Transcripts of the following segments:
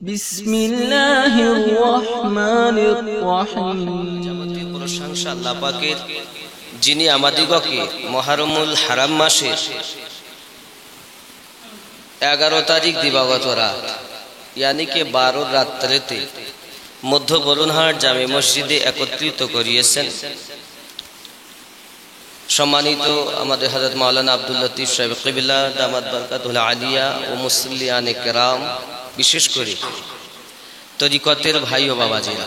বিসমিল্লাহির রহমানির রহিম। যাবতীয় প্রশংসা আল্লাহ পাকের, যিনি আমাদিগকে মুহররমুল হারাম মাসের 11 তারিখ দিবাগত রাত यानी के 12 রাত্রিতে মধ্য বরুণহাট জামে মসজিদে একত্রিত করিয়েছেন। সম্মানিত আমাদের হযরত মাওলানা আব্দুল লতিফ সাহেব কিবলা দামাত বরকাতুল আলিয়া ও মুসল্লিয়ানে কেরাম, বিশেষ করে তরিকতের ভাই ও বাবাজিরা,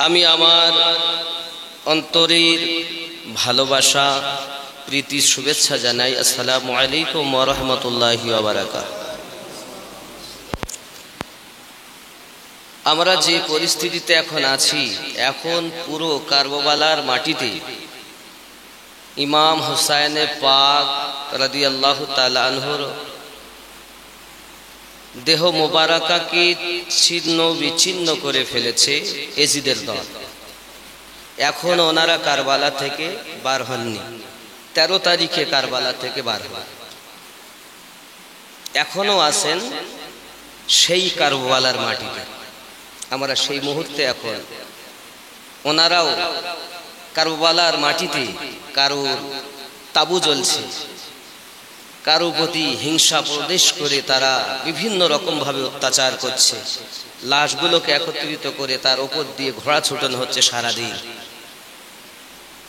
আমি আমার অন্তরের ভালোবাসা প্রীতি শুভেচ্ছা জানাই। আসসালামু আলাইকুম ওয়া রাহমাতুল্লাহি ওয়া বারাকাতুহু। আমরা যে পরিস্থিতিতে এখন আছি, এখন পুরো কারবালার মাটিতে ইমাম হুসাইন পাক রাদিয়াল্লাহু তাআলা আনহুর দেহ মোবারকাকে ছিন্ন বিচ্ছিন্ন করে ফেলেছে এজিদের দল। এখন ওনারা কারবালা থেকে বার হননি। 13 তারিখে কারবালা থেকে বার হন, এখনো আছেন সেই কারবালার মাটিতে। আমরা সেই মুহূর্তে এখন ওনারাও কারবালার মাটিতে কারোর তাবু জ্বলছে, কারো প্রতি হিংসা প্রবেশ করে তারা বিভিন্ন রকম ভাবে অত্যাচার করছে। লাশগুলোকে একত্রিত করে তার উপর দিয়ে ঘোড়া ছুটানো হচ্ছে সারাদিন।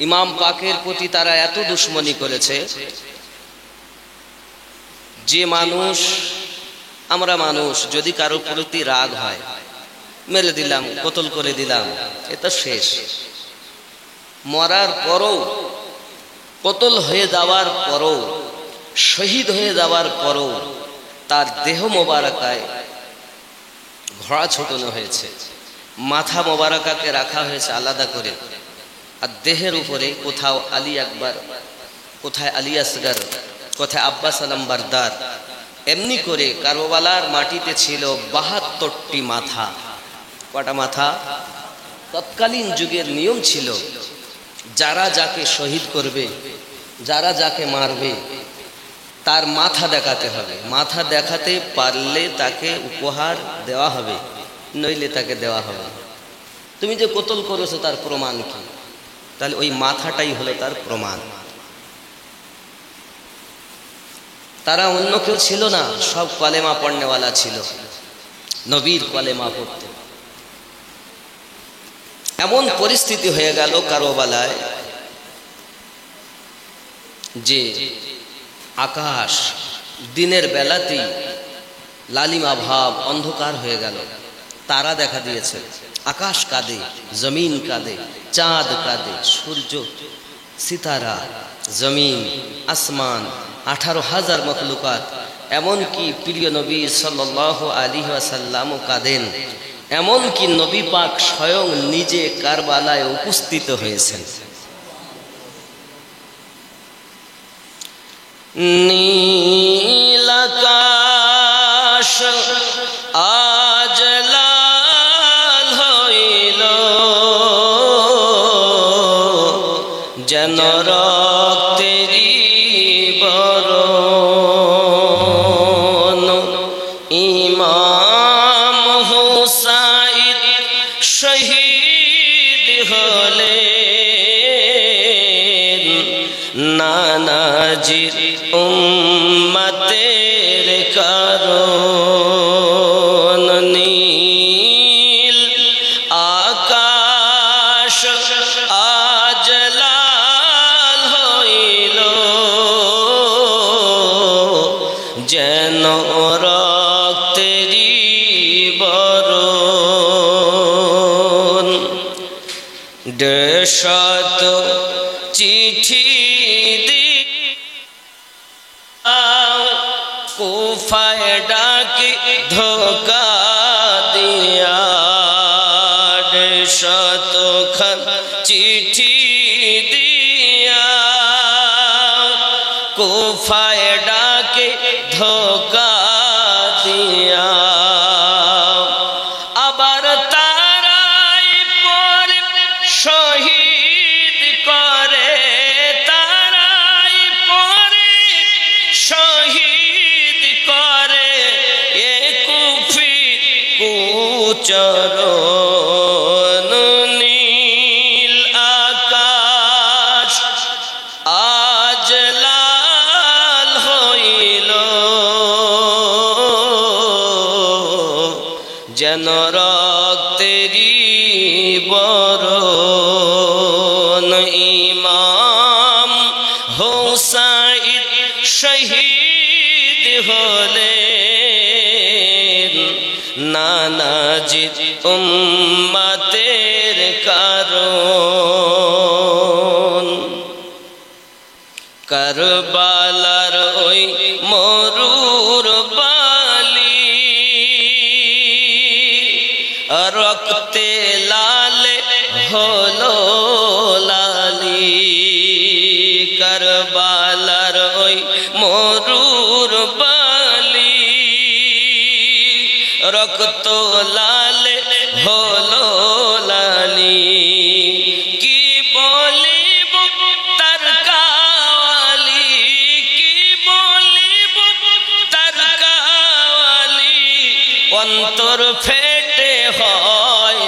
ইমাম পাকের প্রতি তারা এত দুশমনী করেছে যে আমরা মানুষ যদি কারো প্রতি রাগ হয়, মেরে দিলাম, কতল করে দিলাম, এটা শেষ। মরার পরও, কতল হয়ে যাওয়ার পরও, শহীদ হয়ে যাওয়ার পরও তার দেহ মোবারকায় ঘোড়া ছোটানো হয়েছে, মাথা মোবারকাকে রাখা হয়েছে আলাদা করে, আর দেহের উপরে কোথাও আলী আকবর, কোথায় আলী আসগর, কোথায় আব্বাস আলম বারদার, এমনি করে কারবালার মাটিতে ছিল 72টি মাথা। কটা মাথা? তৎকালীন যুগের নিয়ম ছিল, যারা যাকে শহীদ করবে, যারা যাকে মারবে, তার মাথা দেখাতে হবে। মাথা দেখাতে পারলে তাকে উপহার দেওয়া হবে, নইলে তাকে দেওয়া হবে। তুমি যে কতল করেছো তার প্রমাণ কি? তাহলে ওই মাথাটাই হলো তার প্রমাণ। তারা অন্য কেউ ছিল না, সব কলেমা পড়নেওয়ালা ছিল, নবীর কলেমা পড়তে। এমন পরিস্থিতি হয়ে গেল কারবালায় যে আকাশ দিনের বেলাতেই লালিমা ভাব অন্ধকার হয়ে গেল। তারা দেখা দিয়েছে, আকাশ কাঁদে, জমিন কাঁদে, চাঁদ কাঁদে, সূর্য, সিতারা, জমিন, আসমান, 18,000 মখলুকাত, এমনকি প্রিয় নবী সাল্লাল্লাহু আলাইহি ওয়াসাল্লামও কাঁদেন। এমনকি নবী পাক স্বয়ং নিজে কারবালায় উপস্থিত হয়েছেন। নীল আকাশ আজ লাল হইল, যেন রক্তেরই বরণ। ইমাম হুসাইন শহীদ হলেন, নানাজির উম্মতের কারণ। নীল আকাশ আজ লাল হইল, যেন রক্তেরই বরণ। 150 চিঠি কুফায় ডাকি ধোকা দিয়া, 150 চিঠি দিয়া কুফায় ডাকি ধোকা দিয়া। আবার তারাই পরে শহীদ করে, তারাই পরে শহীদ করে চরণ নীল আকাশ আজ লাল হইল যেন রক্তেরি বরণ ইমাম হোসাইন শহীদ হলেন নানাজির উম্মতের কারণ কারবালার ওই মরুর বালি রক্তে লালে হলো লালি কারবালার ওই মরুর বালি রক্ত লালে হলো লালি কি বলিব তার কাওয়ালি কি বলিব তার কাওয়ালি অন্তর ফেটে হয়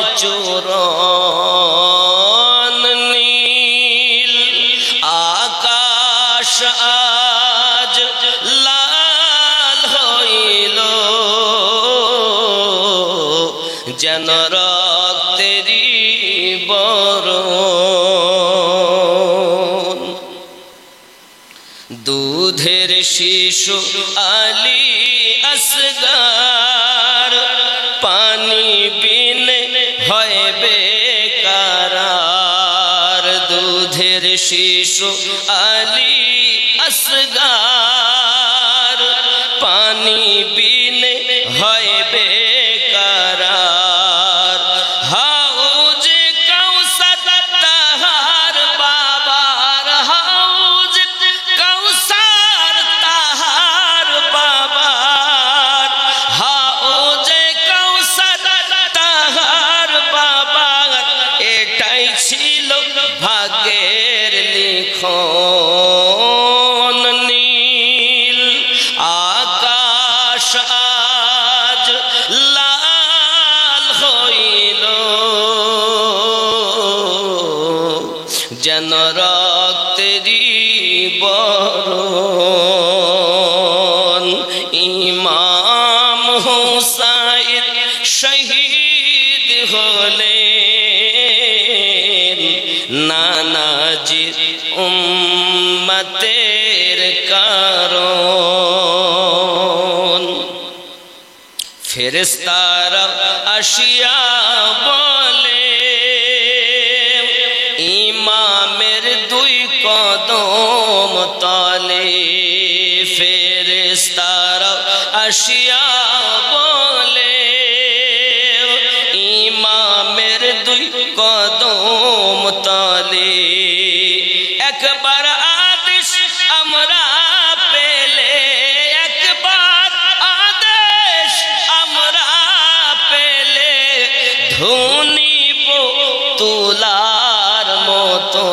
চূরণ নীল আকাশ আজ লাল হইল যেন রক্তেরি বরণ দুধের শিশু আলী আসগার পানি বিনে হয় বেকারার দুধের শিশু আলী আসগার পানি বিনে হয় বেকারার হাউজে কাউসার তাহার বাবার হাউজে কাউসার তাহার বাবার হাউজে কাউসার তাহার বাবার এটাই ছিল ভাগ্যের লিখন নীল আকাশ আজ লাল হইল যেন রক্তেরি বরণ ইমাম হোসাইন শহীদ হলেন নানাজির উম্মতের কারণ ফেরেশতারা আসিয়া বলে ইমামের দুই কদম তলে ফেরেশতারা আসিয়া বলে ইমামের দুই কদম তলে একবার আদেশ আমরা পেলে একবার আদেশ আমরা পেলে ধুনিব তুলার মতো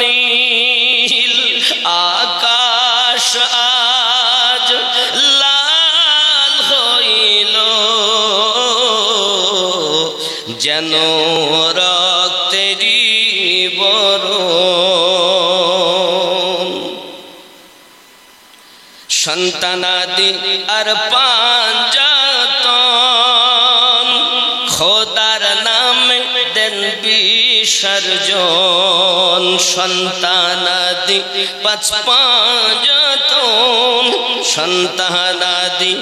নীল আকাশ আজ লাল হইল যেন রক্তেরি বরণ সন্তানাদি আর পাঞ্জাতন খোদার নামে দেন বিসর্জন সন্তানাদি পাঁচ পাঞ্জাতন সন্তানাদি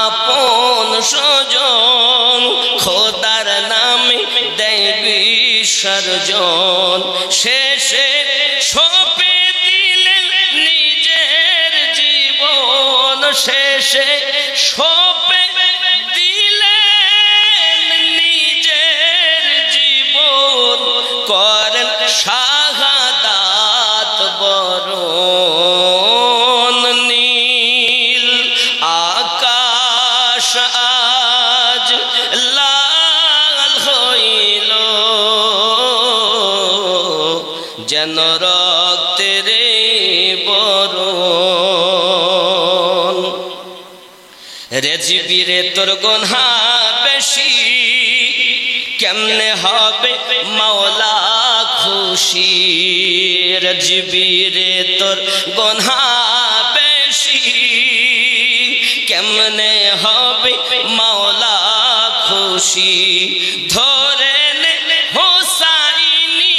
আপন স্বজন খোদার নামে দেয় বিসর্জন শেষে সপে দিলেন নিজের জীবন শেষে সপে দিলেন নিজের জীবন করেন শাহাদাত বরণ নীল আকাশ আজ লাল হইল যেন রক্তের বরণ রেজিবিরে তোর গনহাত বেশি কেমনে হবে মাওলা খুশি রাজবীরে তোর গুনাহ বেশি কেমনে হবে মাওলা খুশি ধরে নে হোসাইনি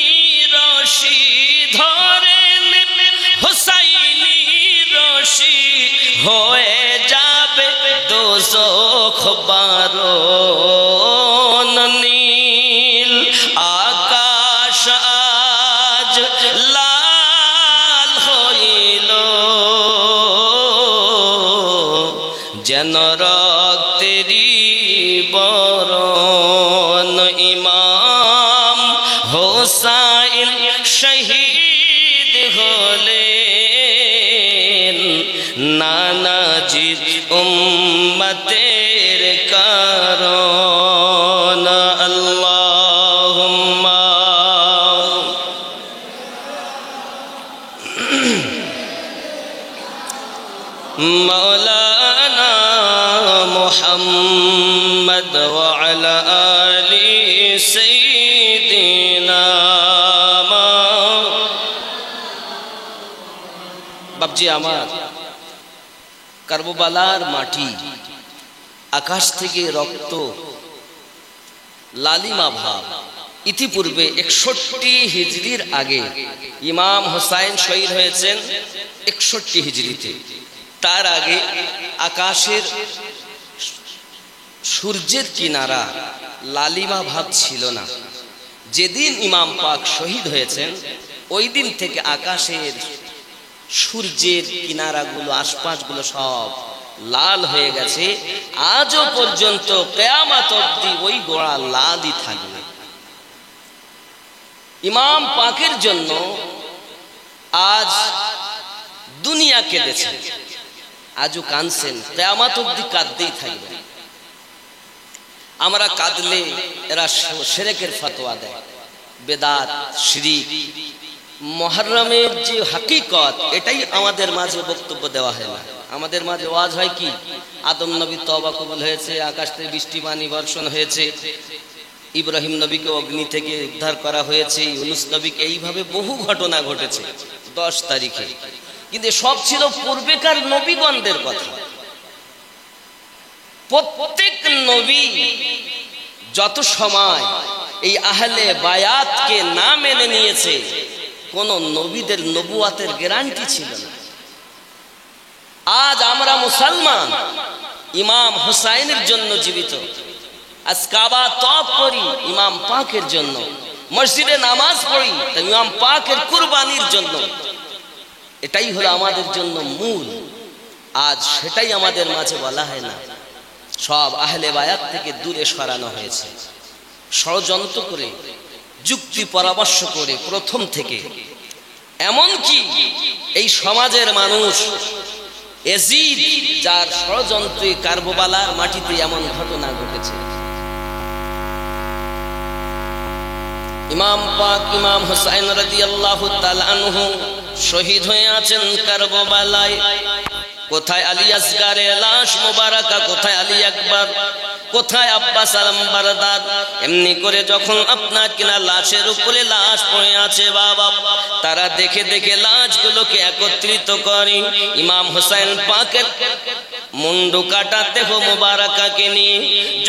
রশি ধরে নে হোসাইনি রশি হয়ে যাবে দোজখ বারণ নীল আকাশ আজ লাল হইল যেন রক্তেরি বরণ ইমাম হোসাইন শহীদ হলেন নানাজির উম্মতের কারণ আল্লাহুম্মা মাওলানা মুহাম্মদ ওয়া আলা আলি সাইয়্যিদিনা বাপজি আমার কারবালার মাটি আকাশ থেকে রক্ত লালিমা ভাব ইতিপূর্বে 61 হিজরির আগে ইমাম হোসাইন শহীদ হয়েছেন 61 হিজরিতে তার আগে আকাশের সূর্যের কিনারা লালিমা ভাব ছিল না যেদিন ইমাম পাক শহীদ হয়েছেন ওই দিন থেকে আকাশের সূর্যের কিনারাগুলো আশপাশগুলো সব লাল হয়ে গেছে আজও পর্যন্ত কিয়ামত অবধি ওই গোড়া লালই থাকবে ইমাম পাকের জন্য আজ দুনিয়া কেঁদেছে আজও কাঁদছেন কিয়ামত অবধি কাঁদতেই থাকবে আমরা কাঁদলে এরা শিরকের ফতোয়া দেয় বেদাত শিরক মুহররমের যে হাকিকত এটাই আমাদের মাঝে বক্তব্য দেওয়া হয় না আমাদের মাঝে ওয়াজ হয় কি আদম নবী তওবা কবুল হয়েছে আকাশ থেকে বৃষ্টি পানি বর্ষণ হয়েছে ইব্রাহিম নবীকে অগ্নি থেকে উদ্ধার করা হয়েছে ইউনূস নবীকে এইভাবে বহু ঘটনা ঘটেছে 10 তারিখে কিন্তু সব ছিল পূর্বেকার নবীগণদের কথা প্রত্যেক নবী যত সময় এই আহলে বায়াতকে না মেনে নিয়েছে কোন নবীদের নবুয়াতের গ্যারান্টি ছিল না আজ আমরা মুসলমান ইমাম হুসাইনের জন্য জীবিত আজ কাবা তওয়াফ করি ইমাম পাকের জন্য মসজিদে নামাজ পড়ি ইমাম পাকের কুরবানির জন্য এটাই হলো আমাদের জন্য মূল আজ সেটাই আমাদের মাঝে বলা হয় না সব আহলে বায়াত থেকে দূরে সরানো হয়েছে ষড়যন্ত্র করে যুক্তি পরামর্শ করে প্রথম থেকে এমন কি এই সমাজের মানুষ এজিদ যার ষড়যন্ত্রে কারবালার মাটিতে এমন ঘটনা ঘটেছে ইমাম পাক ইমাম হুসাইন রাদিয়াল্লাহু তাআলা আনহু শহীদ হয়ে আছেন কারবালায় কোথায় আলী আসগারের লাশ মুবারাকা কোথায় আলী আকবর কোথায় আব্বাস আলমবারদার এমনি করে যখন আপনার কিনা লাশের উপরে লাশ পড়ে আছে বাবা তারা দেখে দেখে লাশগুলোকে একত্রিত করে ইমাম হোসেন পাকের মুন্ডু কাটা দেহ মুবারাকাকে নিয়ে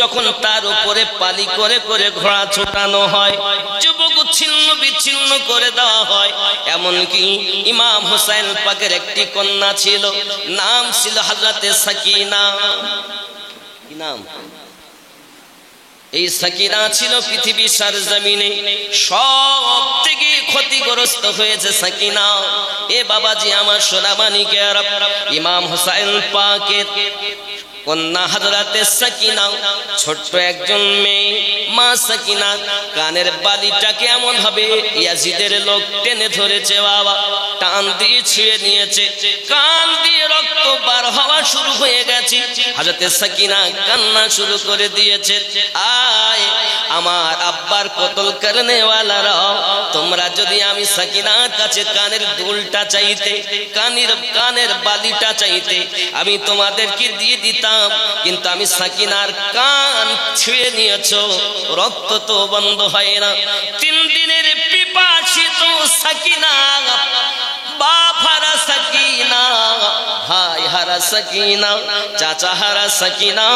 যখন তার উপরে পালি করে করে ঘোড়া ছোটানো হয় যুবক ছিন্ন বিচ্ছিন্ন করে দেওয়া হয় এমনকি ইমাম হোসেন পাকের একটি কন্যা ছিল নাম ছিল হযরতে সাকিনা কি নাম এই সাকিনা ছিল পৃথিবীর সরজমিনে সবথেকে ক্ষতিগ্রস্ত হয়েছে সাকিনা এ বাবাজি আমার সোনামানিকেরা ইমাম হোসেন পাকের কন্যা হযরতে সাকিনা ছোট্ট একজন মেয়ে মা সাকিনা কানের বালিটাকে এমন ভাবে ইয়াজিদের লোক টেনে ধরেছে বাবা টান দিয়ে ছিঁড়ে নিয়েছে কান দিয়ে রক্ত বার হওয়া শুরু হয়ে গেছে হযরতে সাকিনা কান্না শুরু করে দিয়েছে আয় আমার আব্বার কতল করনে ওয়ালারা, তোমরা যদি আমি সাকিনার কাছে কানের দুলটা চাইতে, কানের বালিটা চাইতে, আমি তোমাদেরকে দিয়ে দিতাম, কিন্তু আমি সাকিনার কান ছুঁয়ে নিয়েছো, রক্ত তো বন্ধ হয় না। 3 দিনের পিপাসিত সাকিনা, বাপ হারা সাকিনা, ভাই হারা সাকিনা, চাচা হারা সাকিনা,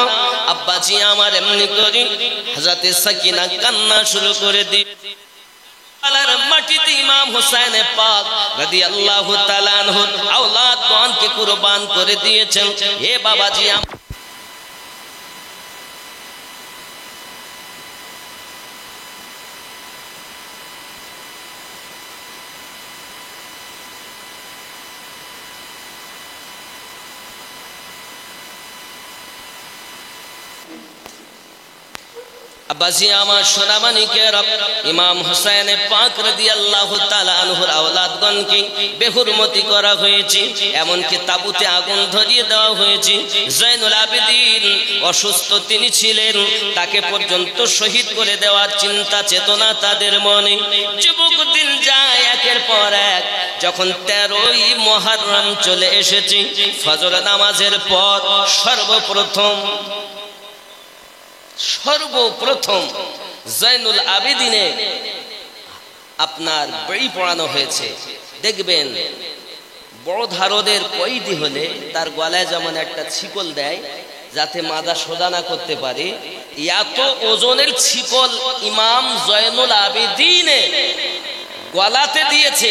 আব্বাজি আমার এমনি করি হযরতে সাকিনা কান্না শুরু করে দি। আলার মাটিতে ইমাম হুসাইন পাক রাদিয়াল্লাহু তাআলা আনহু আওলাদগণকে কুরবান করে দিয়েছেন। হে বাবাজি, আব্বাজি আমার সোনামানিকের ইমাম হুসাইন পাক রাদিয়াল্লাহু তাআলা আনহুর আওলাদগণকে বেহুরমতি করা হয়েছে, এমনকি তাবুতে আগুন ধরিয়ে দেওয়া হয়েছে। জয়নুল আবেদিন অসুস্থ তিনি ছিলেন, তাকে পর্যন্ত শহীদ করে দেওয়ার চিন্তা চেতনা তাদের মনে। যুবক দিন যায় একের পর এক, যখন 13ই মুহররম চলে এসেছে, ফজর নামাজের পর সর্বপ্রথম জয়নুল আবেদিনে আপনার বই পড়ানো হয়েছে। দেখবেন বড় ধারদের কয়েদি হলে তার গলায় যেমন একটা ছিকল দেয় যাতে মাজা সোজা না করতে পারে, এত ওজনের ছিকল ইমাম জয়নুল আবেদিনে গলাতে দিয়েছে।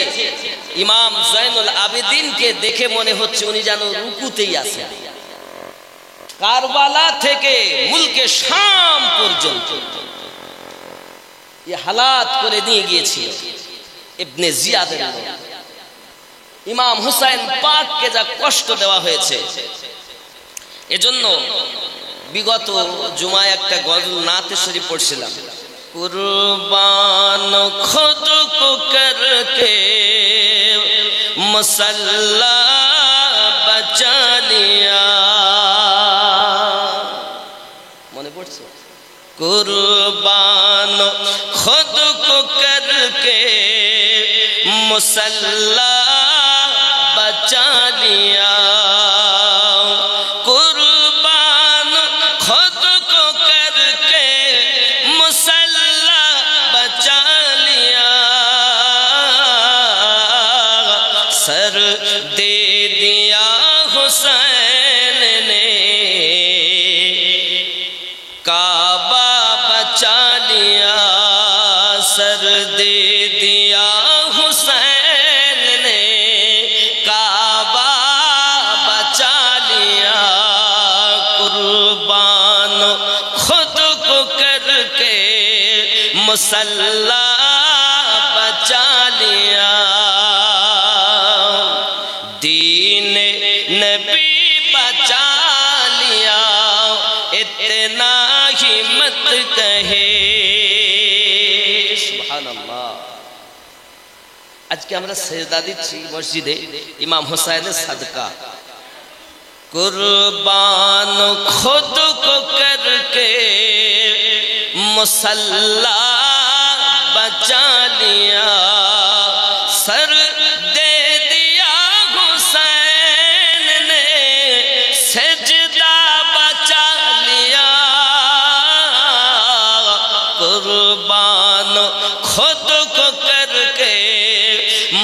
ইমাম জয়নুল আবেদিনকে দেখে মনে হচ্ছে উনি যেন রুকুতেই আছেন। কারবালা থেকে মুলকে শাম পর্যন্ত এই হালাত করে নিয়ে গিয়েছিল ইবনে জিয়াদের লোক। ইমাম হুসাইন পাককে যা কষ্ট দেওয়া হয়েছে, এজন্য বিগত জুমায় একটা গজল নাতে শরীফ পড়ছিলাম, কুরবান খুদ কো করকে মুসল্লা বচা লিয়া। মনে পড়ছে? কুরবান খুদ কো করকে মুসল্লা বচা লিয়া, কুরবান খুদ কো করকে মুসল্লা বচা লিয়া, সর দে दिया हुसैन ने काबा बचा लिया, सर दे दिया हुसैन ने काबा बचा लिया, कुर्बान खुद को करके मुसल्ला बचा लिया, दीन नबी बचा लिया, इतना ही मत कहे। सुबहानाल्लाह। আজকে আমরা সেজদা দিচ্ছি মসজিদে ইমাম হুসাইনের সাদকা। কুরবান খুদ কো করকে মুসল্লা বচা লিয়া, সর দে दिया हुसैन ने सजदा बचा लिया, कुर्बान खुद को करके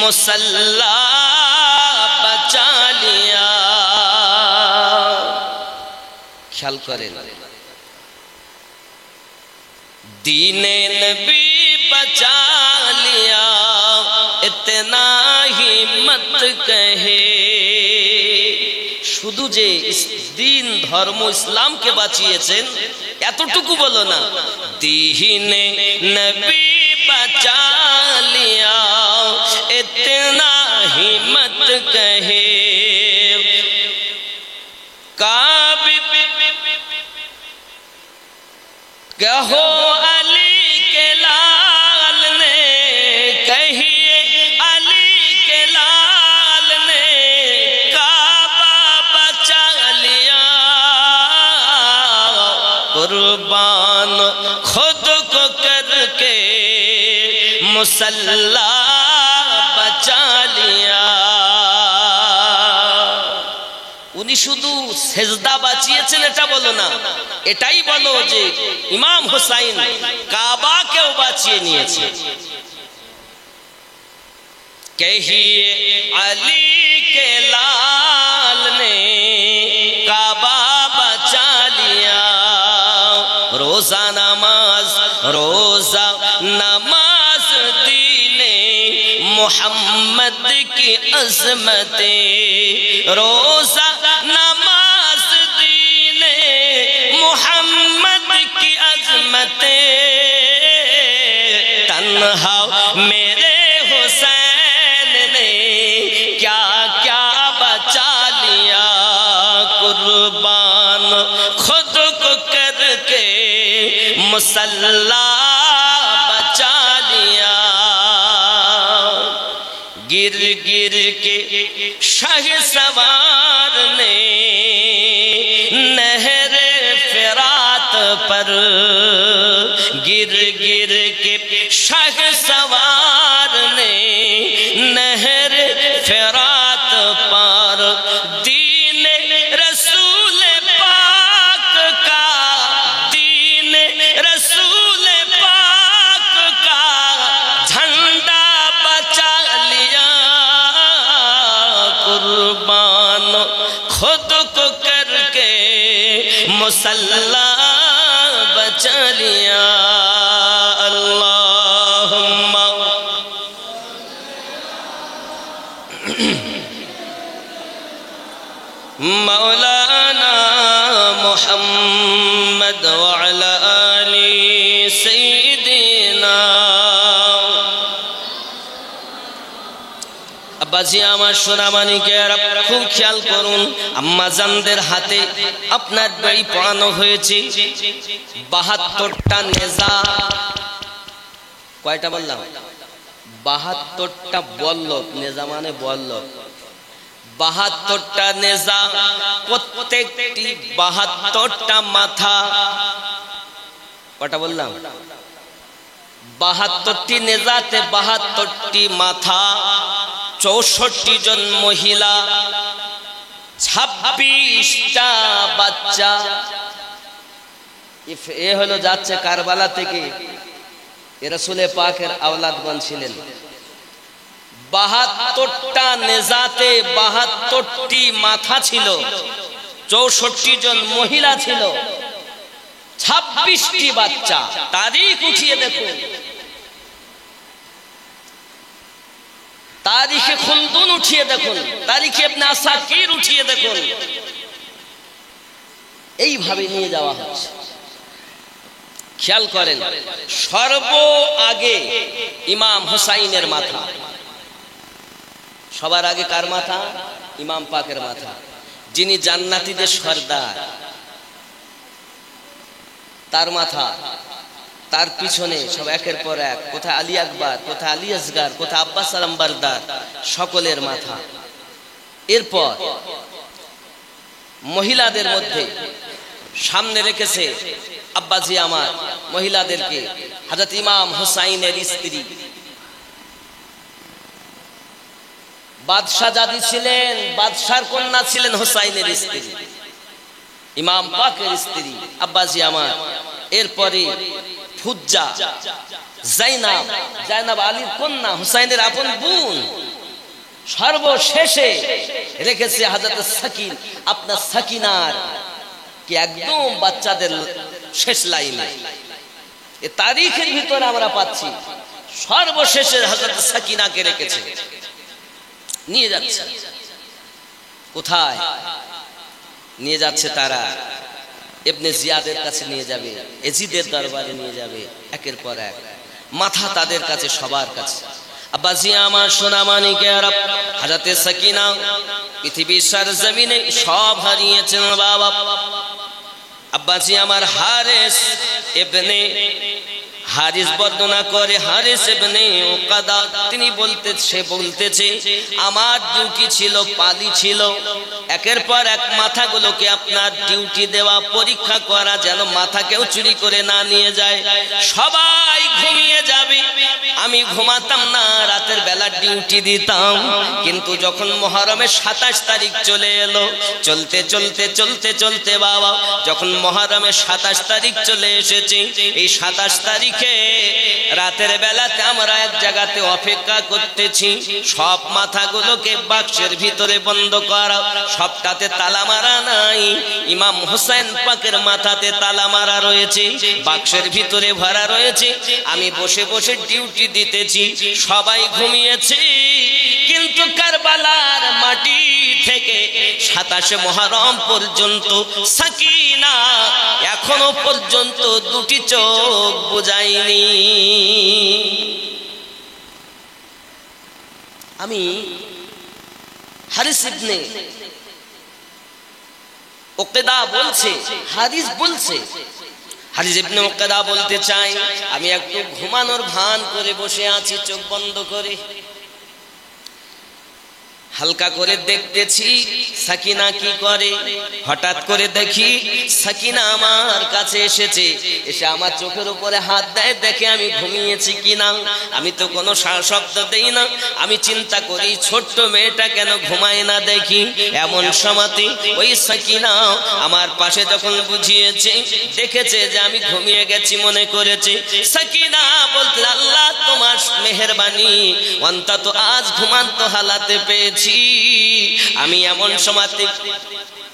मुसल्ला बचा लिया। ख्याल करें, दीने नबी बचा लिया, इतना ही मत कहे। শুধু যে দিন ধর্ম ইসলামকে বাঁচিয়েছেন এতটুকু বলো না, দীনে নবী बचा लिया, इतना ही मत कहे। काबी कहो अली के लाल ने, कहिए अली के लाल ने काबा बचा लिया, कुर्बान खुद को मुसल्ला बचा लिया। উনি শুধু সেজদা বাঁচিয়েছেন এটা বলো না, এটাই বলো যে ইমাম হুসাইন কাবাকেও বাঁচিয়ে নিয়েছে। कहिए अली के लाल ने काबा बचा लिया। रोजा नमाज दीने मोहम्मद की अज़मते। रोजा नमाज दीने मोहम्मद की अज़मते। तन्हा मेरे हुसैन ने क्या क्या बचा लिया। कुर्बान खुद को करके मुसल्ला बचा लिया। गिर गिर के शहसवार ने नहर फिरात पर। गिर गिर के शहसवार ने नहर फिरात पर। दीन रसूल पाक का, दीन रसूल पाक का झंडा बचा लिया। कुर्बान खुद को करके मुसल्ला बचा लिया। अल्लाहुम्मा मौलाना मुहम्मद व अला आली सय्यिदिना। আব্বাজি আমার সোনামানিকেরা খুব খেয়াল করুন, আম্মা জানদের হাতে আপনার বই পড়ানো হয়েছে 72টা নেজা। কয়টা বললাম? 72টা বল্লভ। নেজা মানে বল্লভ। 72টা নেজা, প্রত্যেকটি 72টা মাথা। কয়টা বললাম? 72টি নেজাতে 72টি মাথা, 64 জন মহিলা, 26টা বাচ্চা। এ হলো যাচ্ছে কারবালা থেকে, এ রাসূলে পাকের আওলাদগণ ছিলেন। 72টা নেজাতে 72টি মাথা ছিল, 64 জন মহিলা ছিল, 26টি বাচ্চা। তারিখ উঠিয়ে দেখুন, তারিখে খুলদুন উঠিয়ে দেখুন, তারিখে ইবনে আসাকির উঠিয়ে দেখুন। এইভাবে নিয়ে যাওয়া হচ্ছে। খেয়াল করেন, সর্ব আগে ইমাম হুসাইনের মাথা। সবার আগে কার মাথা? ইমাম পাকের মাথা, যিনি জান্নাতীদের সর্দার, তার মাথা। তার পিছনে সব একের পর এক, কোথায় আলী আকবর, কোথায় আলী আসগার, কোথায় আব্বাস আলমবারদার, সকলের মাথা। এরপর মহিলাদের মধ্যে সামনে রেখেছে আব্বাজি আমার মহিলাদেরকে হযরত ইমাম হুসাইনের স্ত্রী বাদশাহ জাদি ছিলেন, বাদশার কন্যা ছিলেন হুসাইনের স্ত্রী, ইমাম পাকের স্ত্রী আব্বাজি আমার। এরপরে ফুজ্জা জাইনাব, জাইনাব আলীর কন্যা, হুসাইনের আপন বোন। সর্বশেষে রেখেছে হযরত সাকিন, আপনার সাকিনার কি একদম বাচ্চাদের শেষ লাইনে। এই তারিখের ভিতরে আমরা পাচ্ছি সর্বশেষে হযরত সাকিনাকে রেখেছে। নিয়ে যাচ্ছে কোথায়? নিয়ে যাচ্ছে তারা ইবনে জিয়াদের কাছে নিয়ে যাবে, এজিদের দরবারে নিয়ে যাবে। একের পর এক মাথা তাদের কাছে, সবার কাছে। আব্বাজি আমার সোনামানিকেরা, হযরত সাকিনা পৃথিবীর সরজমিনে সব হারিয়েছেন বাবা। আব্বাজি আমার হারিস ইবনে হারিস বর্ণনা করে, হারিস ইবনে উকাদা তিনি বলতেছে আমার ডিউটি ছিল, পালি ছিল, একের পর এক মাথাগুলোকে আপনার ডিউটি দেওয়া, পরীক্ষা করা, যেন মাথা কেউ চুরি করে না নিয়ে যায়। সবাই ঘুমিয়ে যাবে, আমি ঘুমাতাম না, রাতের বেলা ডিউটি দিতাম। কিন্তু যখন মুহররমের 27 তারিখ চলে এলো, চলতে চলতে চলতে চলতে বাবা যখন মুহররমের 27 তারিখ চলে এসেছে, এই 27 তারিখে রাতের বেলাতে আমরা এক জায়গাতে অপেক্ষা করতেছি। সব মাথাগুলোকে বাক্সের ভিতরে বন্ধ করা, সবটাতে তালা মারা নাই। ইমাম হোসেন পাকের মাথাতে তালা মারা রয়েছে, বাক্সের ভিতরে ভরা রয়েছে। আমি বসে বসে ডিউটি দিতেছি, সবাই ঘুমিয়েছে। কিন্তু কারবালার মাটি থেকে 27 মুহররম পর্যন্ত সাকিনা এখনো পর্যন্ত দুটি চোখ বুঝায়নি। আমি হারিস ইবনে উকদা বলছে, হাদিস বলছে, হারিস ইবনে উকদা বলতে চাই, আমি একটু ঘুমানোর ভান করে বসে আছি চোখ বন্ধ করে। হালকা করে দেখতেছি সাকিনা কি করে। হঠাৎ করে দেখি সাকিনা আমার কাছে এসেছে, এসে আমার চোখের উপরে হাত দেয়। দেখে আমি ঘুমিয়েছি কিনা। আমি তো কোনো শব্দ দেই না। আমি চিন্তা করি ছোট্ট মেয়েটা কেন ঘুমায় না দেখি। এমন সময়তে ওই সাকিনা আমার পাশে যখন বুঝিয়েছে, দেখেছে যে আমি ঘুমিয়ে গেছি, মনে করেছে। সাকিনা বলতে, আল্লাহ তোমার মেহেরবানি, অন্তত আজ ঘুমান্ত হালাতে পেয়েছি। আমি এমন সময়তে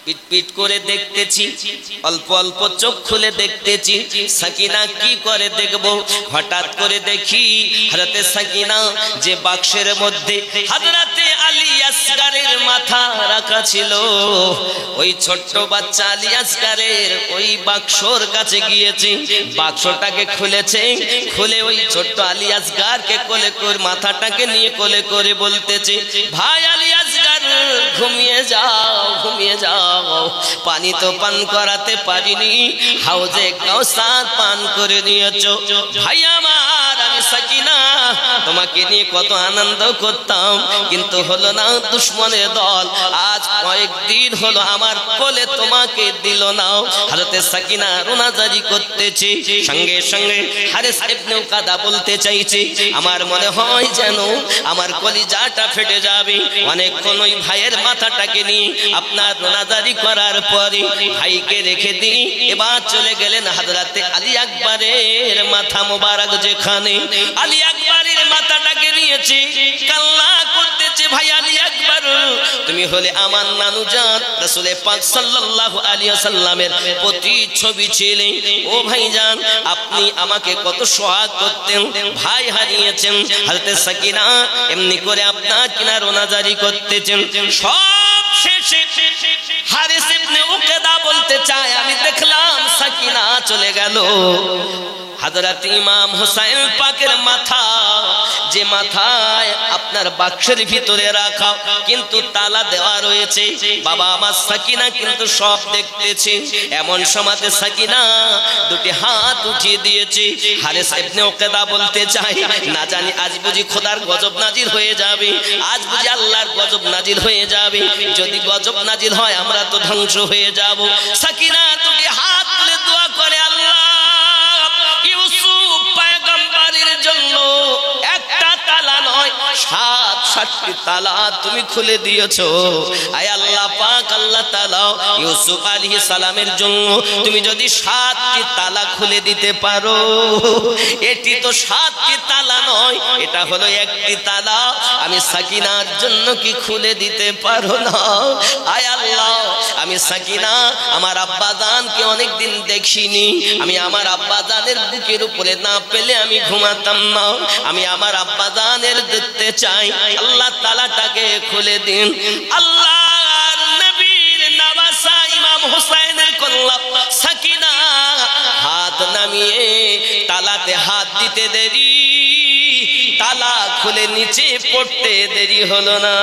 পিট পিট করে দেখতেছি, অল্প অল্প চোখ খুলে দেখতেছি সাকিনা কি করে দেখব। হঠাৎ করে দেখি হযরতে সাকিনা যে বাক্সের মধ্যে হযরতে আলী আসগরের মাথা রাখা ছিল, ওই ছোট্ট বাচ্চা আলী আসগরের ওই বাক্সর কাছে গিয়েছে, বাক্সটাকে খুলেছে। খুলে ওই ছোট্ট আলী আসগরকে কোলে করে, মাথাটাকে নিয়ে কোলে করে বলতেছে, ভাই আলী আসগর ঘুমিয়ে যাও, ঘুমিয়ে যাও। পানি তো পান করাতে পারিনি, হাউজে কাউসার পান করে নিয়েছো। ভাই আমার, আমি সাকিনা তোমাকে নিয়ে কত আনন্দ করতাম, কিন্তু হলো না। দুশমনের দল আজ কয়েকদিন হলো আমার কোলে তোমাকে দিল না। হযরতে সাকিনা রোনাজারি করতেছে। সঙ্গে সঙ্গে হারিস ইবনে উকদা বলতে চাইছে, আমার মনে হয় যেন আমার কলিজাটা ফেটে যাবে। অনেকক্ষণ ওই ভাইয়ের মাথাটাকে নিয়ে আপনার রোনাজারি করার পরে ভাইকে রেখে দিই। এবার চলে গেলেন হযরতে আলী আকবরের মাথা মোবারক যেখানে। আলী আকবরের মাথাটাকে নিয়েছে, কান্না করতেছে, ভাই আলী আকবর তুমি হলে আমার নানুজান রাসূল পাক সাল্লাল্লাহু আলাইহি ওয়াসাল্লামের প্রতিচ্ছবি ছিলে। ও ভাইজান, আপনি আমাকে কত সোহাগ করতেন, ভাই হারিয়েছেন। হযরতে সাকিনা এমনি করে আপনার কিনা রোনাজারি করতেছেন। সব শেষে হারিস ইবনে উকদা বলতে চায়, আমি দেখলাম সাকিনা চলে গেল। হযরত ইমাম হোসেন পাকের মাথা, যে মাথায় আপনার বাক্সের ভিতরে রাখা কিন্তু তালা দেওয়া রয়েছে, বাবা আমার সাকিনা কিন্তু সব দেখতেছে। এমন সময়তে সাকিনা দুটি হাত উঠিয়ে দিয়েছে। হারিস ইবনে উকদা বলতে চায়, না জানি আজ বুঝি খোদার গজব নাজিল হয়ে যাবে, আজ বুঝি আল্লাহর গজব নাজিল হয়ে যাবে। যদি গজব নাজিল হয় আমরা তো ধ্বংস হয়ে যাব। সাকিনা দুটি হাত তুলে দোয়া করে, আল্লাহ ইউসুফ পয়গম্বরের জন্য একটা তালা নয় 7টি তালা তুমি খুলে দিয়েছো। আয় আল্লাহ পাক, আল্লাহ তাআলা ইউসুফ আলাইহিস সালামের জন্য তুমি যদি 7টি তালা খুলে দিতে পারো, এটি তো 7টি তালা নয়, এটা হলো একটি তালা, আমি সাকিনার জন্য কি খুলে দিতে পারো না? আয় আল্লাহ, আমি সাকিনা আমার আব্বাজানকে অনেকদিন দেখিনি, আমি আমার আব্বাজানের বুকের উপরে না পেলে আমি ঘুমাতাম না, আমি আমার আব্বাজানের দেখতে চাই, আল্লাহ তালাটাকে খুলে দিন। আল্লাহর নবীর নওয়াসা ইমাম হোসেনের কন্যা সাকিনা হাত নামিয়ে তালাতে হাত দিতে দেরি, তালা খুলে নিচে পড়তে দেরি হলো না।